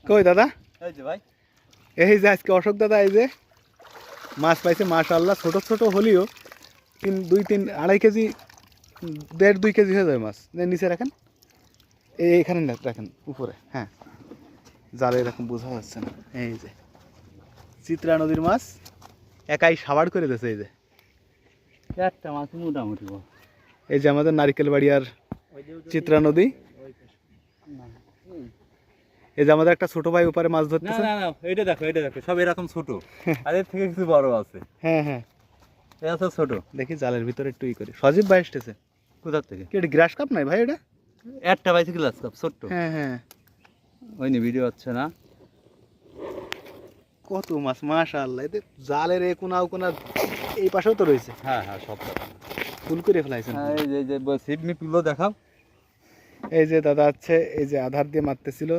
কই দাদা? এই যে ভাই, এই যে আজকে অশোক দাদা এই যে মাছ পাইছে মাশাআল্লাহ, ছোট ছোট হলেও 2-3-2.5 কেজি, 1.5-2 কেজি হয়ে যাবে মাছ। নিচে রাখেন, এইখানে রাখেন উপরে। হ্যাঁ, জালে এরকম বোঝা যাচ্ছে না। এই যে চিত্রা নদীর মাছ একাই সাবাড় করে দিয়েছে। এই যে একটা মাছ মোটামুটি। এই যে আমাদের নারিকেল বাড়ি আর চিত্রা নদী। এই যে আমাদের একটা ছোট ভাই উপরে মাছ ধরতেছে। না না, এটা দেখো সব এরকম ছোট, আর এর থেকে কিছু বড় আছে। হ্যাঁ হ্যাঁ, এটা তো ছোট। দেখি জালের ভিতরে একটু করে। সজীব ভাই এসেছে কোথার থেকে? কি এটা গ্রাস কাপ নাই ভাই? এটা একটা পাইছে গ্লাস কাপ ছোট্ট। হ্যাঁ হ্যাঁ, ওই নি ভিডিও হচ্ছে না। কত মাছ মাশাআল্লাহ! এতে জালের এ কোনা কোনা এই পাশেও তো রয়েছে। হ্যাঁ হ্যাঁ, সব ফুল করে ফেলাইছেন। হ্যাঁ, এই যে ছিপনি তুলো দেখাও। এই যে দাদা আছে, এই যে আধার দিয়ে মারতেছিল।